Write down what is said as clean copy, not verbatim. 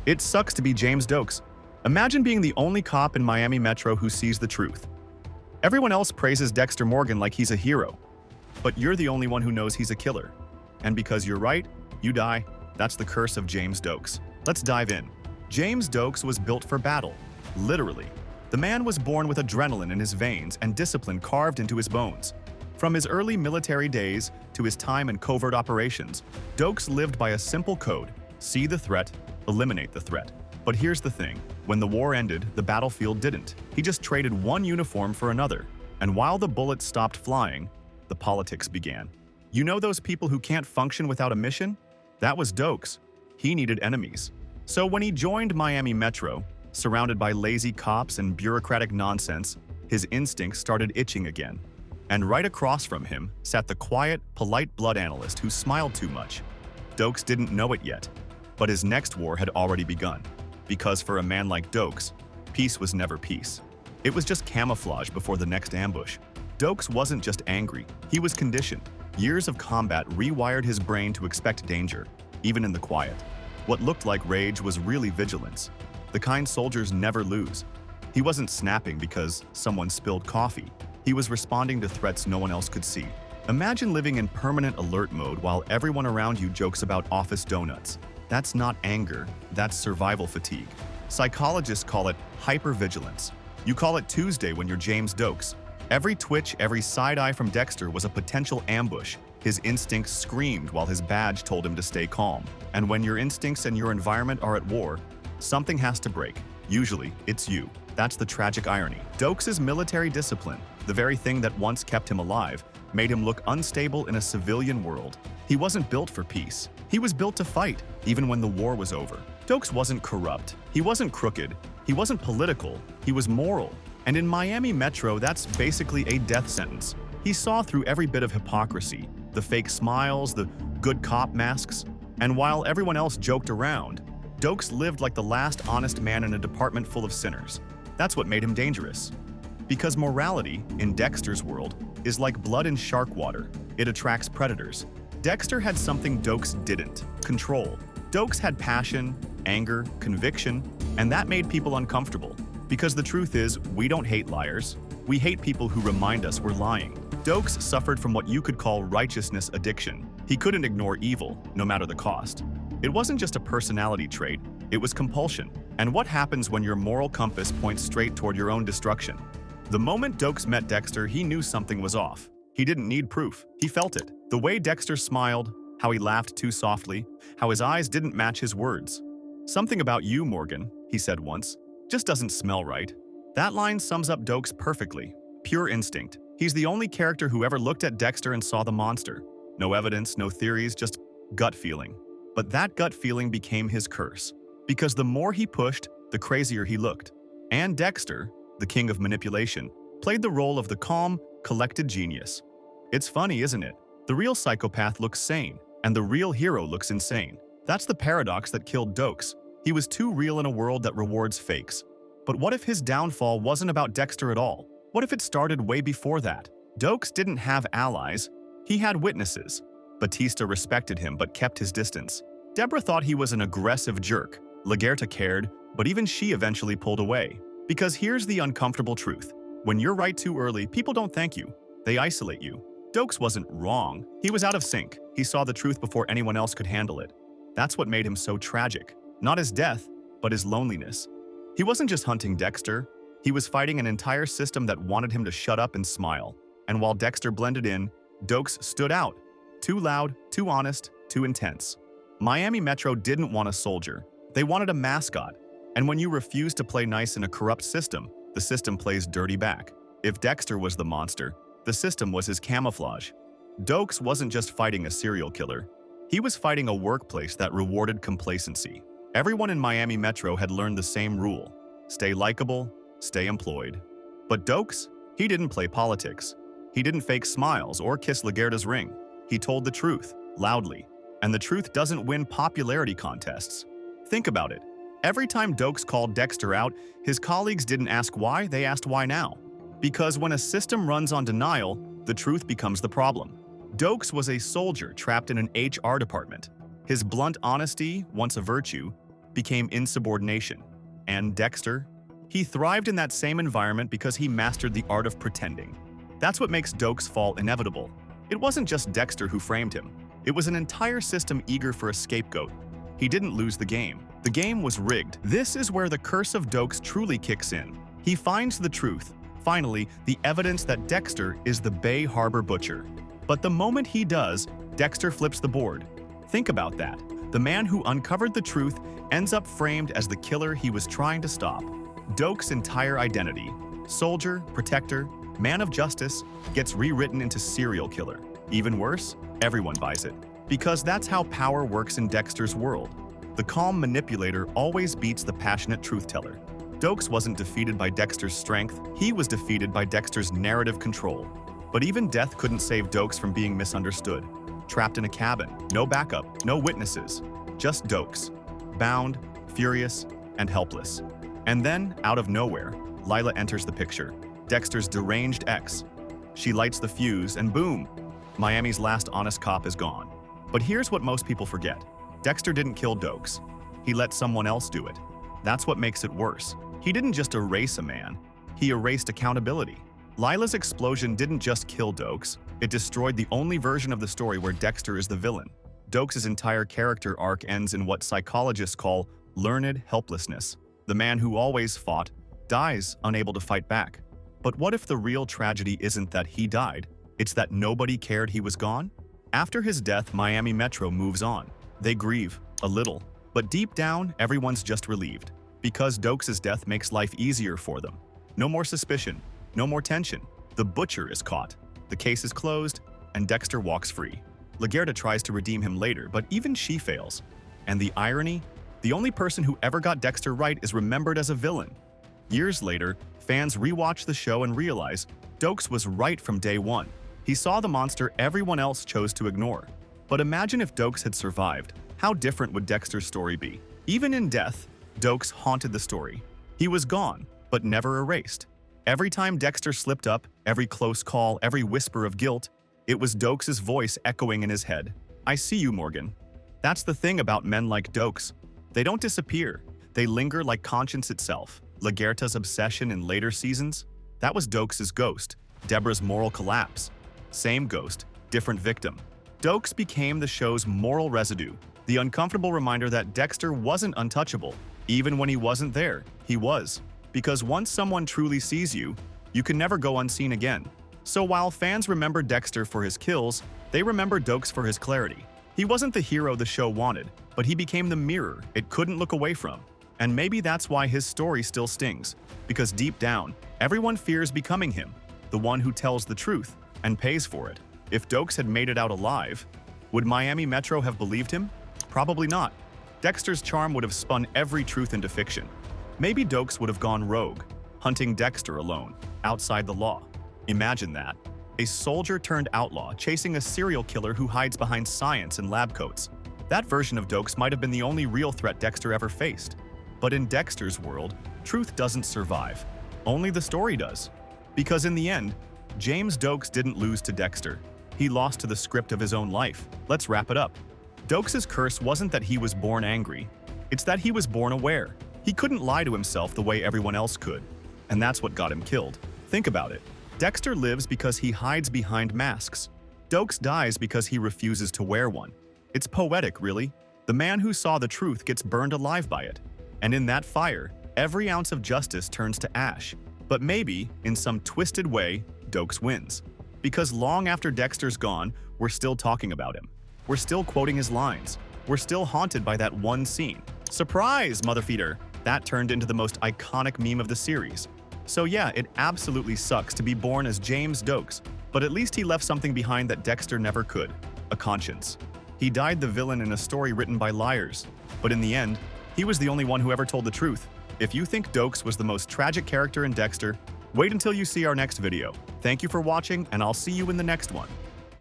It sucks to be James Dokes. Imagine being the only cop in Miami Metro who sees the truth. Everyone else praises Dexter Morgan like he's a hero, but you're the only one who knows he's a killer. And because you're right, you die. That's the curse of James Dokes. Let's dive in. James Dokes was built for battle, literally. The man was born with adrenaline in his veins and discipline carved into his bones. From his early military days to his time in covert operations, Dokes lived by a simple code: see the threat, eliminate the threat. But here's the thing, when the war ended, the battlefield didn't. He just traded one uniform for another. And while the bullets stopped flying, the politics began. You know those people who can't function without a mission? That was Dokes. He needed enemies. So when he joined Miami Metro, surrounded by lazy cops and bureaucratic nonsense, his instincts started itching again. And right across from him sat the quiet, polite blood analyst who smiled too much. Dokes didn't know it yet, but his next war had already begun. Because for a man like Dokes, peace was never peace. It was just camouflage before the next ambush. Dokes wasn't just angry, he was conditioned. Years of combat rewired his brain to expect danger, even in the quiet. What looked like rage was really vigilance, the kind soldiers never lose. He wasn't snapping because someone spilled coffee. He was responding to threats no one else could see. Imagine living in permanent alert mode while everyone around you jokes about office donuts. That's not anger, that's survival fatigue. Psychologists call it hypervigilance. You call it Tuesday when you're James Dokes. Every twitch, every side-eye from Dexter was a potential ambush. His instincts screamed while his badge told him to stay calm. And when your instincts and your environment are at war, something has to break. Usually, it's you. That's the tragic irony. Dokes' military discipline, the very thing that once kept him alive, made him look unstable in a civilian world. He wasn't built for peace. He was built to fight, even when the war was over. Dokes wasn't corrupt. He wasn't crooked. He wasn't political. He was moral. And in Miami Metro, that's basically a death sentence. He saw through every bit of hypocrisy, the fake smiles, the good cop masks. And while everyone else joked around, Dokes lived like the last honest man in a department full of sinners. That's what made him dangerous. Because morality, in Dexter's world, is like blood in shark water. It attracts predators. Dexter had something Dokes didn't: control. Dokes had passion, anger, conviction, and that made people uncomfortable. Because the truth is, we don't hate liars. We hate people who remind us we're lying. Dokes suffered from what you could call righteousness addiction. He couldn't ignore evil, no matter the cost. It wasn't just a personality trait, it was compulsion. And what happens when your moral compass points straight toward your own destruction? The moment Dokes met Dexter, he knew something was off. He didn't need proof. He felt it. The way Dexter smiled, how he laughed too softly, how his eyes didn't match his words. "Something about you, Morgan," he said once, "just doesn't smell right." That line sums up Dokes perfectly. Pure instinct. He's the only character who ever looked at Dexter and saw the monster. No evidence, no theories, just gut feeling. But that gut feeling became his curse. Because the more he pushed, the crazier he looked. And Dexter, the king of manipulation, played the role of the calm, collected genius. It's funny, isn't it? The real psychopath looks sane, and the real hero looks insane. That's the paradox that killed Dokes. He was too real in a world that rewards fakes. But what if his downfall wasn't about Dexter at all? What if it started way before that? Dokes didn't have allies. He had witnesses. Batista respected him but kept his distance. Deborah thought he was an aggressive jerk. Lagerta cared, but even she eventually pulled away. Because here's the uncomfortable truth. When you're right too early, people don't thank you. They isolate you. Dokes wasn't wrong. He was out of sync. He saw the truth before anyone else could handle it. That's what made him so tragic. Not his death, but his loneliness. He wasn't just hunting Dexter. He was fighting an entire system that wanted him to shut up and smile. And while Dexter blended in, Dokes stood out. Too loud, too honest, too intense. Miami Metro didn't want a soldier. They wanted a mascot. And when you refuse to play nice in a corrupt system, the system plays dirty back. If Dexter was the monster, the system was his camouflage. Dokes wasn't just fighting a serial killer. He was fighting a workplace that rewarded complacency. Everyone in Miami Metro had learned the same rule: stay likable, stay employed. But Dokes, he didn't play politics. He didn't fake smiles or kiss Lagerta's ring. He told the truth, loudly. And the truth doesn't win popularity contests. Think about it. Every time Dokes called Dexter out, his colleagues didn't ask why, they asked why now. Because when a system runs on denial, the truth becomes the problem. Dokes was a soldier trapped in an HR department. His blunt honesty, once a virtue, became insubordination. And Dexter? He thrived in that same environment because he mastered the art of pretending. That's what makes Doak's fall inevitable. It wasn't just Dexter who framed him. It was an entire system eager for a scapegoat. He didn't lose the game. The game was rigged. This is where the curse of Doakes truly kicks in. He finds the truth, finally, the evidence that Dexter is the Bay Harbor Butcher. But the moment he does, Dexter flips the board. Think about that. The man who uncovered the truth ends up framed as the killer he was trying to stop. Doakes' entire identity, soldier, protector, man of justice, gets rewritten into serial killer. Even worse, everyone buys it. Because that's how power works in Dexter's world. The calm manipulator always beats the passionate truth-teller. Doakes wasn't defeated by Dexter's strength, he was defeated by Dexter's narrative control. But even death couldn't save Doakes from being misunderstood. Trapped in a cabin, no backup, no witnesses, just Doakes. Bound, furious, and helpless. And then, out of nowhere, Lila enters the picture. Dexter's deranged ex. She lights the fuse, and boom! Miami's last honest cop is gone. But here's what most people forget. Dexter didn't kill Doakes. He let someone else do it. That's what makes it worse. He didn't just erase a man. He erased accountability. Lila's explosion didn't just kill Doakes. It destroyed the only version of the story where Dexter is the villain. Doakes' entire character arc ends in what psychologists call learned helplessness. The man who always fought dies unable to fight back. But what if the real tragedy isn't that he died? It's that nobody cared he was gone? After his death, Miami Metro moves on. They grieve, a little. But deep down, everyone's just relieved. Because Doakes' death makes life easier for them. No more suspicion, no more tension. The butcher is caught. The case is closed, and Dexter walks free. LaGuerta tries to redeem him later, but even she fails. And the irony? The only person who ever got Dexter right is remembered as a villain. Years later, fans rewatch the show and realize Doakes was right from day one. He saw the monster everyone else chose to ignore. But imagine if Doakes had survived. How different would Dexter's story be? Even in death, Doakes haunted the story. He was gone, but never erased. Every time Dexter slipped up, every close call, every whisper of guilt, it was Doakes' voice echoing in his head. I see you, Morgan. That's the thing about men like Doakes. They don't disappear. They linger like conscience itself. LaGuerta's obsession in later seasons? That was Doakes' ghost. Deborah's moral collapse. Same ghost, different victim. Doakes became the show's moral residue, the uncomfortable reminder that Dexter wasn't untouchable. Even when he wasn't there, he was. Because once someone truly sees you, you can never go unseen again. So while fans remember Dexter for his kills, they remember Doakes for his clarity. He wasn't the hero the show wanted, but he became the mirror it couldn't look away from. And maybe that's why his story still stings. Because deep down, everyone fears becoming him, the one who tells the truth and pays for it. If Doakes had made it out alive, would Miami Metro have believed him? Probably not. Dexter's charm would have spun every truth into fiction. Maybe Doakes would have gone rogue, hunting Dexter alone, outside the law. Imagine that. A soldier turned outlaw chasing a serial killer who hides behind science and lab coats. That version of Doakes might have been the only real threat Dexter ever faced. But in Dexter's world, truth doesn't survive. Only the story does. Because in the end, James Doakes didn't lose to Dexter. He lost to the script of his own life. Let's wrap it up. Doakes' curse wasn't that he was born angry. It's that he was born aware. He couldn't lie to himself the way everyone else could. And that's what got him killed. Think about it. Dexter lives because he hides behind masks. Doakes dies because he refuses to wear one. It's poetic, really. The man who saw the truth gets burned alive by it. And in that fire, every ounce of justice turns to ash. But maybe, in some twisted way, Doakes wins. Because long after Dexter's gone, we're still talking about him. We're still quoting his lines. We're still haunted by that one scene. Surprise, motherfeeder! That turned into the most iconic meme of the series. So yeah, it absolutely sucks to be born as James Doakes, but at least he left something behind that Dexter never could, a conscience. He died the villain in a story written by liars, but in the end, he was the only one who ever told the truth. If you think Doakes was the most tragic character in Dexter, wait until you see our next video. Thank you for watching, and I'll see you in the next one.